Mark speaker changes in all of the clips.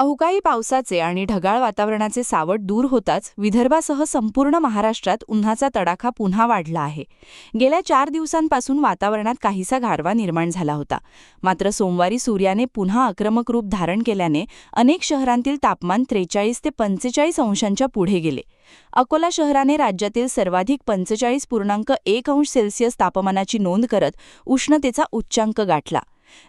Speaker 1: अवकाळी पावसाचे आणि ढगाळ वातावरणाचे सावट दूर होताच विदर्भासह संपूर्ण महाराष्ट्रात उन्हाचा तडाखा पुन्हा वाढला आहे. गेल्या 4 दिवसांपासून वातावरणात काहीसा गारवा निर्माण झाला होता. मात्र सोमवारी सूर्याने पुन्हा आक्रमक रूप धारण केल्याने अनेक शहरांतील तापमान 43 ते 45 अंशांच्या पुढे गेले. अकोला शहराने राज्यातील सर्वाधिक 45.1 अंश सेल्सिअस तापमानाची नोंद करत उष्णतेचा उच्चांक गाठला.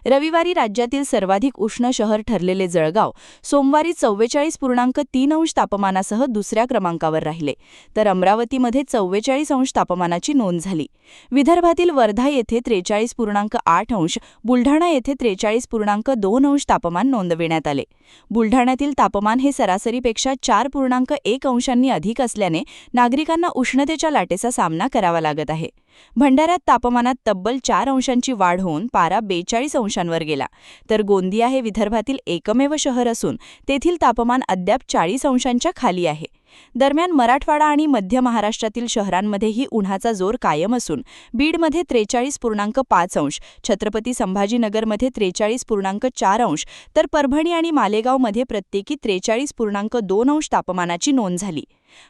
Speaker 1: रविवारी राज्यातील सर्वाधिक उष्ण शहर ठरलेले जळगाव सोमवारी 44.3 अंश तापमानासह दुसऱ्या क्रमांकावर राहिले, तर अमरावतीमध्ये 44 अंश तापमानाची नोंद झाली. विदर्भातील वर्धा येथे 43.8 अंश, बुलढाणा येथे 43.2 अंश तापमान नोंदविण्यात आले. बुलढाण्यातील तापमान हे सरासरीपेक्षा 4.1 अंशांनी अधिक असल्याने नागरिकांना उष्णतेच्या लाटेचा सामना करावा लागत आहे. भंडाऱ्यात तापमानात तब्बल 4 अंशांची वाढ होऊन पारा 42 अंशांवर गेला, तर गोंदिया हे विदर्भातील एकमेव शहर असून तेथील तापमान अद्याप 40 अंशांच्या खाली आहे. दरम्यान मराठवाडा आणि मध्य महाराष्ट्रातील शहरांमध्येही उन्हाचा जोर कायम असून बीडमध्ये 43.5 अंश, छत्रपती संभाजीनगरमध्ये 43.4 अंश, तर परभणी आणि मालेगावमध्ये प्रत्येकी 43.2 अंश तापमानाची नोंद झाली.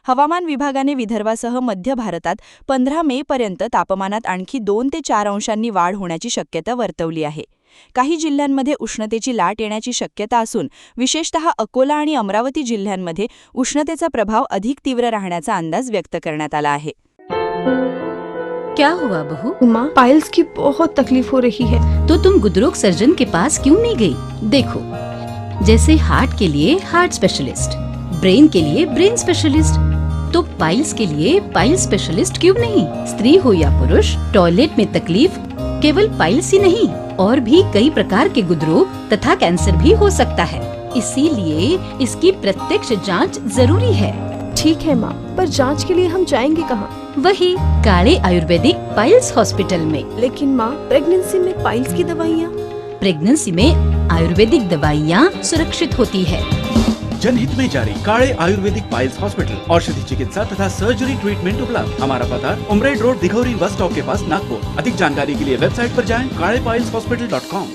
Speaker 1: हवामान विभागाने विदर्भासह मध्य भारतात 15 मेपर्यंत तापमानात आणखी 2 ते 4 अंशांनी वाढ होण्याची शक्यता वर्तवली आहे. काही जिल्ह्यांमध्ये उष्णतेची लाट येण्याची शक्यता असून विशेषतः अकोला आणि अमरावती जिल्ह्यांमध्ये उष्णतेचा प्रभाव अधिक तीव्र राहण्याचा अंदाज व्यक्त करण्यात आला आहे.
Speaker 2: क्या हुआ बहू?
Speaker 3: माँ, पाइल्स की बहुत तकलीफ हो रही है.
Speaker 2: तो तुम गुदरोग सर्जन के पास क्यों नहीं गई? देखो, जैसे हार्ट के लिए हार्ट स्पेशलिस्ट, ब्रेन के लिए ब्रेन स्पेशलिस्ट, तो पाइल्स के लिए पाइल्स स्पेशलिस्ट क्यों नहीं? स्त्री हो या पुरुष, टॉयलेट में तकलीफ केवल पाइल्स ही नहीं और भी कई प्रकार के गुदरोग तथा कैंसर भी हो सकता है. इसीलिए इसकी प्रत्यक्ष जांच जरूरी है.
Speaker 3: ठीक है माँ, पर जांच के लिए हम जाएंगे कहाँ?
Speaker 2: वही काले आयुर्वेदिक पाइल्स हॉस्पिटल में.
Speaker 3: लेकिन माँ, प्रेगनेंसी में पाइल्स की दवाइयाँ?
Speaker 2: प्रेगनेंसी में आयुर्वेदिक दवाइयाँ सुरक्षित होती है.
Speaker 4: जनहित में जारी. काले आयुर्वेदिक पाइल्स हॉस्पिटल, औषधि चिकित्सा तथा सर्जरी ट्रीटमेंट उपलब्ध. हमारा पता उमरेड रोड, दिघौरी बस स्टॉप के पास, नागपुर. अधिक जानकारी के लिए वेबसाइट पर जाएं kalepileshospital.com.